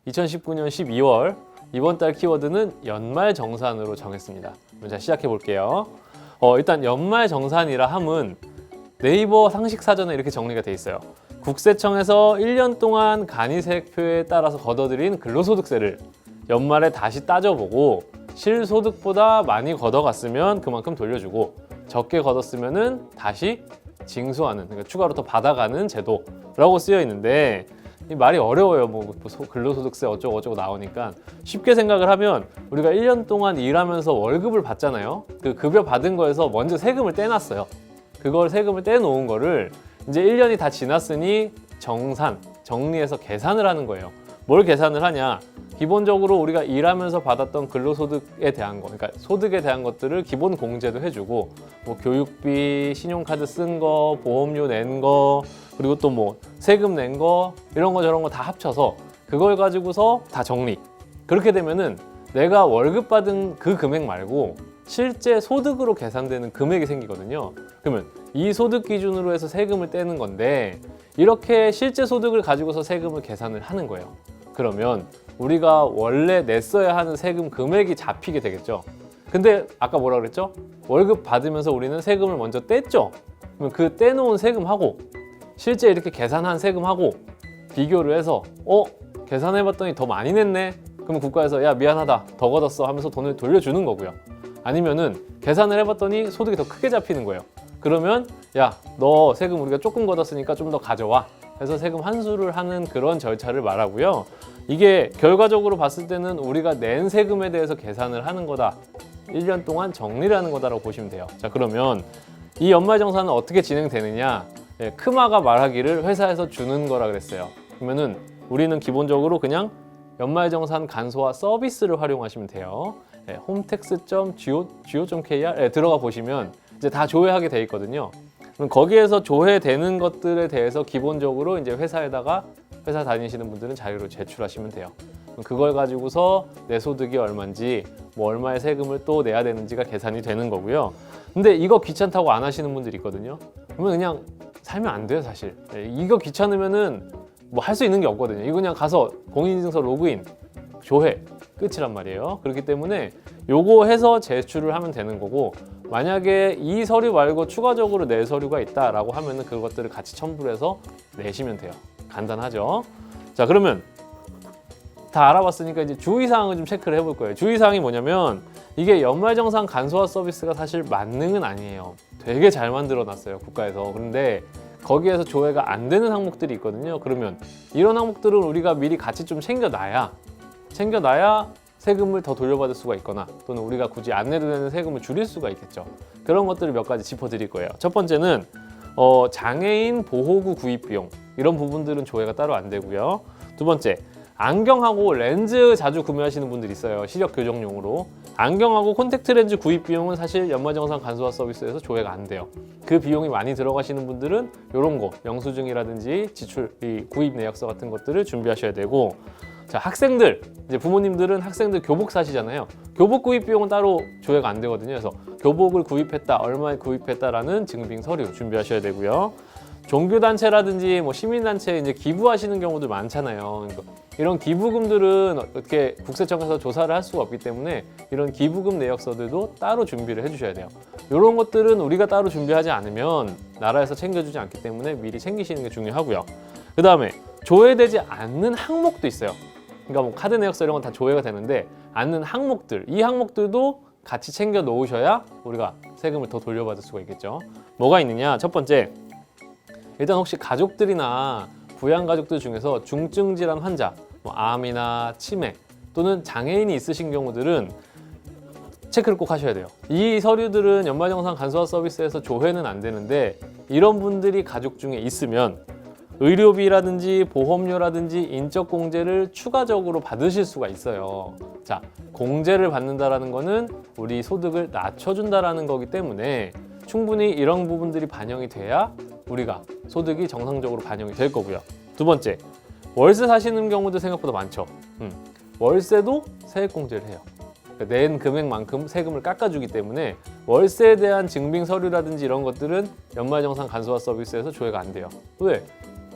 2019년 12월 이번 달 키워드는 연말정산으로 정했습니다. 자, 시작해 볼게요. 일단 연말정산이라 함은 네이버 상식사전에 이렇게 정리가 돼 있어요. 국세청에서 1년 동안 간이세액표에 따라서 걷어들인 근로소득세를 연말에 다시 따져보고 실소득보다 많이 걷어갔으면 그만큼 돌려주고 적게 걷었으면 다시 징수하는, 그러니까 추가로 더 받아가는 제도라고 쓰여 있는데 이 말이 어려워요. 근로소득세 어쩌고 나오니까 쉽게 생각을 하면 우리가 1년 동안 일하면서 월급을 받잖아요. 그 급여 받은 거에서 먼저 세금을 떼놨어요. 그걸 세금을 떼놓은 거를 이제 1년이 다 지났으니 정리해서 계산을 하는 거예요. 뭘 계산을 하냐? 기본적으로 우리가 일하면서 받았던 근로소득에 대한 거, 그러니까 소득에 대한 것들을 기본 공제도 해주고, 뭐 교육비, 신용카드 쓴 거, 보험료 낸 거, 그리고 또 뭐 세금 낸 거, 이런 거 저런 거 다 합쳐서 그걸 가지고서 다 정리. 그렇게 되면은 내가 월급 받은 그 금액 말고 실제 소득으로 계산되는 금액이 생기거든요. 그러면 이 소득 기준으로 해서 세금을 떼는 건데, 이렇게 실제 소득을 가지고서 세금을 계산을 하는 거예요. 그러면 우리가 원래 냈어야 하는 세금 금액이 잡히게 되겠죠. 근데 아까 뭐라 그랬죠? 월급 받으면서 우리는 세금을 먼저 뗐죠. 그러면 그 떼놓은 세금하고 실제 이렇게 계산한 세금하고 비교를 해서 계산해봤더니 더 많이 냈네. 그럼 국가에서 야 미안하다 더 걷었어 하면서 돈을 돌려주는 거고요. 아니면은 계산을 해봤더니 소득이 더 크게 잡히는 거예요. 그러면 야 너 세금 우리가 조금 걷었으니까 좀 더 가져와. 그래서 세금 환수를 하는 그런 절차를 말하고요. 이게 결과적으로 봤을 때는 우리가 낸 세금에 대해서 계산을 하는 거다. 1년 동안 정리를 하는 거다라고 보시면 돼요. 자, 그러면 이 연말정산은 어떻게 진행되느냐? 크마가 말하기를 회사에서 주는 거라 그랬어요. 그러면은 우리는 기본적으로 그냥 연말정산 간소화 서비스를 활용하시면 돼요. 홈택스.go.kr 들어가 보시면 이제 다 조회하게 돼 있거든요. 그럼 거기에서 조회되는 것들에 대해서 기본적으로 이제 회사에다가 회사 다니시는 분들은 자료로 제출하시면 돼요. 그걸 가지고서 내 소득이 얼마인지, 뭐 얼마의 세금을 또 내야 되는지가 계산이 되는 거고요. 근데 이거 귀찮다고 안 하시는 분들이 있거든요. 그러면 그냥 살면 안 돼요, 사실. 이거 귀찮으면은 뭐 할 수 있는 게 없거든요. 이거 그냥 가서 공인인증서 로그인, 조회, 끝이란 말이에요. 그렇기 때문에 요거 해서 제출을 하면 되는 거고, 만약에 이 서류 말고 추가적으로 낼 서류가 있다라고 하면은 그것들을 같이 첨부를 해서 내시면 돼요. 간단하죠? 자, 그러면 다 알아봤으니까 이제 주의사항을 좀 체크를 해볼 거예요. 주의사항이 뭐냐면 이게 연말정산 간소화 서비스가 사실 만능은 아니에요. 되게 잘 만들어놨어요, 국가에서. 그런데 거기에서 조회가 안 되는 항목들이 있거든요. 그러면 이런 항목들은 우리가 미리 같이 좀 챙겨놔야 세금을 더 돌려받을 수가 있거나 또는 우리가 굳이 안 내도 되는 세금을 줄일 수가 있겠죠. 그런 것들을 몇 가지 짚어드릴 거예요. 첫 번째는 장애인 보호구 구입 비용, 이런 부분들은 조회가 따로 안 되고요. 두 번째, 안경하고 렌즈 자주 구매하시는 분들이 있어요. 시력 교정용으로. 안경하고 콘택트 렌즈 구입 비용은 사실 연말정산 간소화 서비스에서 조회가 안 돼요. 그 비용이 많이 들어가시는 분들은 이런 거, 영수증이라든지 지출, 구입 내역서 같은 것들을 준비하셔야 되고, 자, 학생들, 이제 부모님들은 학생들 교복 사시잖아요. 교복 구입 비용은 따로 조회가 안 되거든요. 그래서 교복을 구입했다, 얼마에 구입했다라는 증빙 서류 준비하셔야 되고요. 종교단체라든지 뭐 시민단체에 이제 기부하시는 경우도 많잖아요. 그러니까 이런 기부금들은 어떻게 국세청에서 조사를 할 수가 없기 때문에 이런 기부금 내역서들도 따로 준비를 해주셔야 돼요. 이런 것들은 우리가 따로 준비하지 않으면 나라에서 챙겨주지 않기 때문에 미리 챙기시는 게 중요하고요. 그 다음에 조회되지 않는 항목도 있어요. 그러니까 뭐 카드 내역서 이런 건 다 조회가 되는데 않는 항목들, 이 항목들도 같이 챙겨 놓으셔야 우리가 세금을 더 돌려받을 수가 있겠죠. 뭐가 있느냐? 첫 번째, 일단 혹시 가족들이나 부양가족들 중에서 중증 질환 환자, 뭐 암이나 치매 또는 장애인이 있으신 경우들은 체크를 꼭 하셔야 돼요. 이 서류들은 연말정산 간소화 서비스에서 조회는 안 되는데 이런 분들이 가족 중에 있으면 의료비라든지 보험료라든지 인적공제를 추가적으로 받으실 수가 있어요. 자, 공제를 받는다라는 거는 우리 소득을 낮춰준다라는 거기 때문에 충분히 이런 부분들이 반영이 돼야 우리가 소득이 정상적으로 반영이 될 거고요. 두 번째, 월세 사시는 경우도 생각보다 많죠. 월세도 세액공제를 해요. 그러니까 낸 금액만큼 세금을 깎아주기 때문에 월세에 대한 증빙 서류라든지 이런 것들은 연말정산 간소화 서비스에서 조회가 안 돼요. 왜?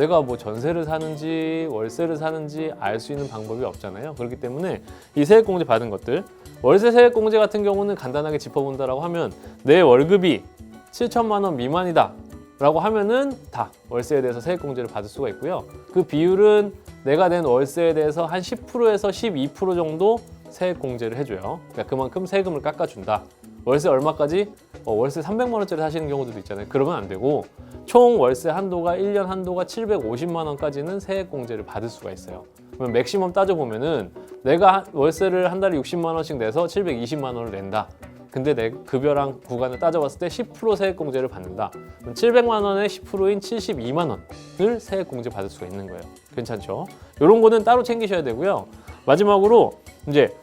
내가 뭐 전세를 사는지 월세를 사는지 알 수 있는 방법이 없잖아요. 그렇기 때문에 이 세액공제 받은 것들, 월세 세액공제 같은 경우는 간단하게 짚어본다라고 하면 내 월급이 7천만 원 미만이다 라고 하면은 다 월세에 대해서 세액공제를 받을 수가 있고요. 그 비율은 내가 낸 월세에 대해서 한 10%에서 12% 정도 세액공제를 해줘요. 그러니까 그만큼 세금을 깎아준다. 월세 얼마까지? 월세 300만 원짜리 사시는 경우도 있잖아요. 그러면 안 되고 총 월세 한도가 1년 한도가 750만 원까지는 세액공제를 받을 수가 있어요. 그러면 맥시멈 따져보면은 내가 월세를 한 달에 60만 원씩 내서 720만 원을 낸다. 근데 내 급여랑 구간을 따져봤을 때 10% 세액공제를 받는다. 그럼 700만 원의 10%인 72만 원을 세액공제 받을 수가 있는 거예요. 괜찮죠? 이런 거는 따로 챙기셔야 되고요. 마지막으로 이제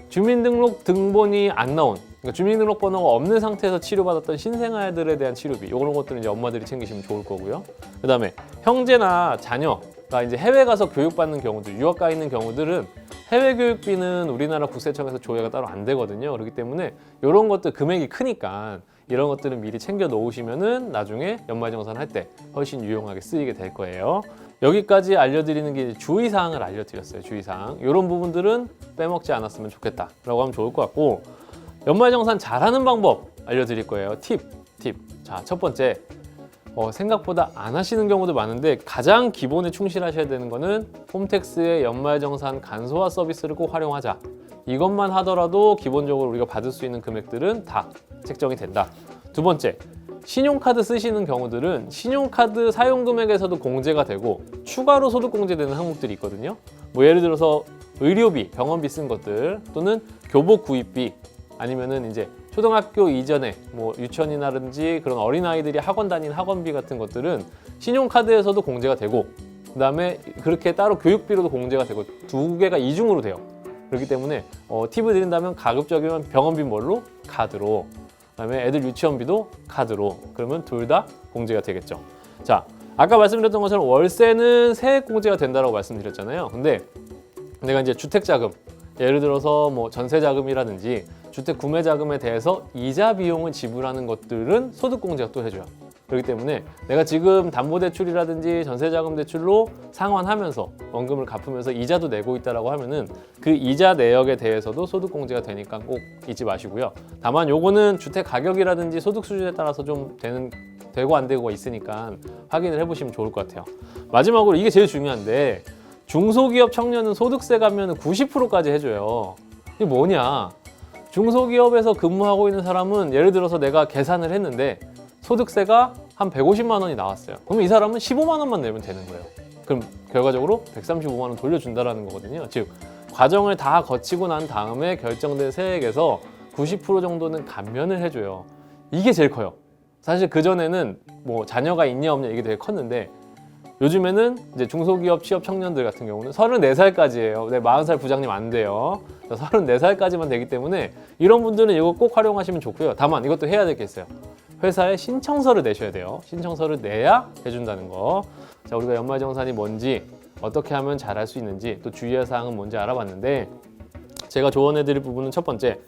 주민등록 등본이 안 나온, 그러니까 주민등록번호가 없는 상태에서 치료받았던 신생아들에 대한 치료비, 이런 것들은 이제 엄마들이 챙기시면 좋을 거고요. 그다음에 형제나 자녀가 이제 해외 가서 교육받는 경우들, 유학 가 있는 경우들은 해외 교육비는 우리나라 국세청에서 조회가 따로 안 되거든요. 그렇기 때문에 이런 것들 금액이 크니까 이런 것들은 미리 챙겨 놓으시면은 나중에 연말정산 할 때 훨씬 유용하게 쓰이게 될 거예요. 여기까지 알려드리는 게 주의사항을 알려드렸어요. 주의사항. 이런 부분들은 빼먹지 않았으면 좋겠다라고 하면 좋을 것 같고, 연말정산 잘하는 방법 알려드릴 거예요. 팁. 자, 첫 번째. 생각보다 안 하시는 경우도 많은데 가장 기본에 충실하셔야 되는 거는 홈택스의 연말정산 간소화 서비스를 꼭 활용하자. 이것만 하더라도 기본적으로 우리가 받을 수 있는 금액들은 다 책정이 된다. 두 번째, 신용카드 쓰시는 경우들은 신용카드 사용 금액에서도 공제가 되고 추가로 소득 공제되는 항목들이 있거든요. 뭐 예를 들어서 의료비, 병원비 쓴 것들, 또는 교복 구입비, 아니면은 이제 초등학교 이전에 뭐 유치원이라든지 그런 어린아이들이 학원 다니는 학원비 같은 것들은 신용카드에서도 공제가 되고, 그다음에 그렇게 따로 교육비로도 공제가 되고 두 개가 이중으로 돼요. 그렇기 때문에 팁을 드린다면 가급적이면 병원비 뭘로? 카드로. 그다음에 애들 유치원비도 카드로. 그러면 둘 다 공제가 되겠죠. 자, 아까 말씀드렸던 것처럼 월세는 세액 공제가 된다고 말씀드렸잖아요. 근데 내가 이제 주택자금, 예를 들어서 뭐 전세자금이라든지 주택 구매 자금에 대해서 이자 비용을 지불하는 것들은 소득공제가 또 해줘요. 그렇기 때문에 내가 지금 담보대출이라든지 전세자금 대출로 상환하면서 원금을 갚으면서 이자도 내고 있다라고 하면은 그 이자 내역에 대해서도 소득공제가 되니까 꼭 잊지 마시고요. 다만 요거는 주택 가격이라든지 소득 수준에 따라서 좀 되고 안 되고가 있으니까 확인을 해보시면 좋을 것 같아요. 마지막으로 이게 제일 중요한데, 중소기업 청년은 소득세 감면은 90%까지 해줘요. 이게 뭐냐? 중소기업에서 근무하고 있는 사람은 예를 들어서 내가 계산을 했는데 소득세가 한 150만 원이 나왔어요. 그럼 이 사람은 15만 원만 내면 되는 거예요. 그럼 결과적으로 135만 원 돌려준다라는 거거든요. 즉 과정을 다 거치고 난 다음에 결정된 세액에서 90% 정도는 감면을 해줘요. 이게 제일 커요. 사실 그전에는 뭐 자녀가 있냐 없냐 이게 되게 컸는데, 요즘에는 이제 중소기업 취업 청년들 같은 경우는 34살까지예요. 네, 40살 부장님 안 돼요. 34살까지만 되기 때문에 이런 분들은 이거 꼭 활용하시면 좋고요. 다만 이것도 해야 될 게 있어요. 회사에 신청서를 내셔야 돼요. 신청서를 내야 해준다는 거. 자, 우리가 연말정산이 뭔지, 어떻게 하면 잘할 수 있는지, 또 주의할 사항은 뭔지 알아봤는데, 제가 조언해드릴 부분은 첫 번째,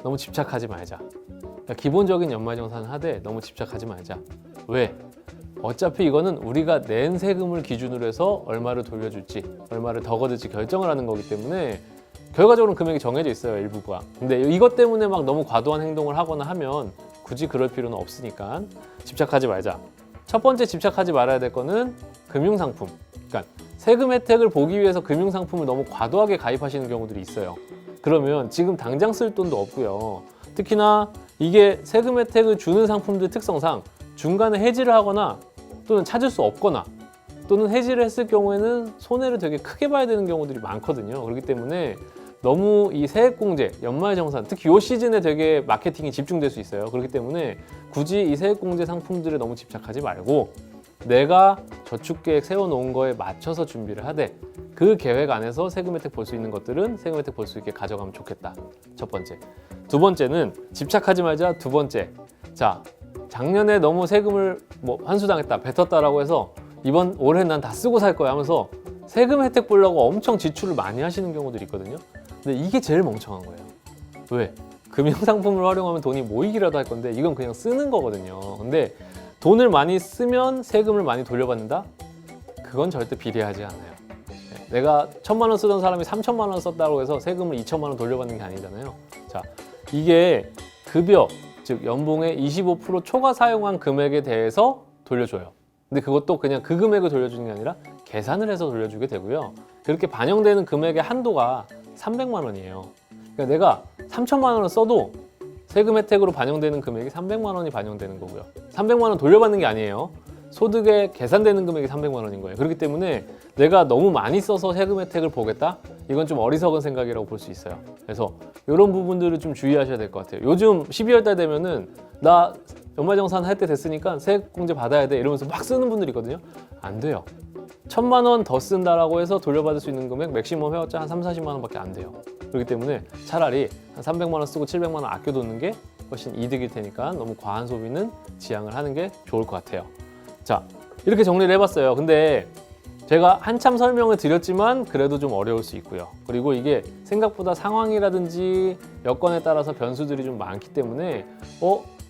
너무 집착하지 말자. 그러니까 기본적인 연말정산을 하되 너무 집착하지 말자. 왜? 어차피 이거는 우리가 낸 세금을 기준으로 해서 얼마를 돌려줄지, 얼마를 더 거둘지 결정을 하는 거기 때문에 결과적으로는 금액이 정해져 있어요, 일부가. 근데 이것 때문에 막 너무 과도한 행동을 하거나 하면 굳이 그럴 필요는 없으니까 집착하지 말자. 첫 번째 집착하지 말아야 될 거는 금융상품. 그러니까 세금 혜택을 보기 위해서 금융상품을 너무 과도하게 가입하시는 경우들이 있어요. 그러면 지금 당장 쓸 돈도 없고요. 특히나 이게 세금 혜택을 주는 상품들 특성상 중간에 해지를 하거나 또는 찾을 수 없거나 또는 해지를 했을 경우에는 손해를 되게 크게 봐야 되는 경우들이 많거든요. 그렇기 때문에 너무 이 세액공제, 연말정산, 특히 이 시즌에 되게 마케팅이 집중될 수 있어요. 그렇기 때문에 굳이 이 세액공제 상품들에 너무 집착하지 말고 내가 저축계획 세워놓은 거에 맞춰서 준비를 하되 그 계획 안에서 세금 혜택 볼 수 있는 것들은 세금 혜택 볼 수 있게 가져가면 좋겠다. 첫 번째. 두 번째는 집착하지 말자. 두 번째. 자, 작년에 너무 세금을 환수당했다, 뱉었다라고 해서 이번 올해 난 다 쓰고 살 거야 하면서 세금 혜택 보려고 엄청 지출을 많이 하시는 경우들이 있거든요. 근데 이게 제일 멍청한 거예요. 왜? 금융상품을 활용하면 돈이 모이기라도 할 건데 이건 그냥 쓰는 거거든요. 근데 돈을 많이 쓰면 세금을 많이 돌려받는다? 그건 절대 비례하지 않아요. 내가 1,000만 원 쓰던 사람이 3,000만 원 썼다고 해서 세금을 2,000만 원 돌려받는 게 아니잖아요. 자, 이게 급여, 즉 연봉의 25% 초과 사용한 금액에 대해서 돌려줘요. 근데 그것도 그냥 그 금액을 돌려주는 게 아니라 계산을 해서 돌려주게 되고요. 그렇게 반영되는 금액의 한도가 300만 원이에요. 그러니까 내가 3,000만 원을 써도 세금 혜택으로 반영되는 금액이 300만 원이 반영되는 거고요. 300만 원 돌려받는 게 아니에요. 소득에 계산되는 금액이 300만 원인 거예요. 그렇기 때문에 내가 너무 많이 써서 세금 혜택을 보겠다? 이건 좀 어리석은 생각이라고 볼 수 있어요. 그래서 이런 부분들을 좀 주의하셔야 될 것 같아요. 요즘 12월 달 되면은 나 연말정산 할 때 됐으니까 세액공제 받아야 돼 이러면서 막 쓰는 분들이 있거든요. 안 돼요. 1,000만 원 더 쓴다라고 해서 돌려받을 수 있는 금액 맥시멈 해봤자 한 3, 40만 원밖에 안 돼요. 그렇기 때문에 차라리 한 300만 원 쓰고 700만 원 아껴두는 게 훨씬 이득일 테니까 너무 과한 소비는 지양을 하는 게 좋을 것 같아요. 자, 이렇게 정리를 해봤어요. 근데 제가 한참 설명을 드렸지만 그래도 좀 어려울 수 있고요. 그리고 이게 생각보다 상황이라든지 여건에 따라서 변수들이 좀 많기 때문에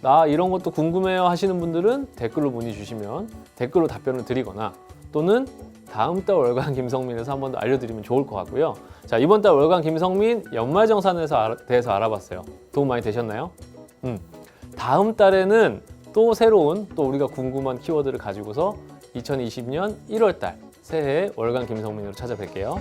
나 이런 것도 궁금해요 하시는 분들은 댓글로 문의 주시면 댓글로 답변을 드리거나 또는 다음 달 월간 김성민에서 한 번 더 알려드리면 좋을 것 같고요. 자, 이번 달 월간 김성민 연말정산에 대해서 알아봤어요. 도움 많이 되셨나요? 다음 달에는 또 새로운 또 우리가 궁금한 키워드를 가지고서 2020년 1월 달 새해 월간 김성민으로 찾아뵐게요.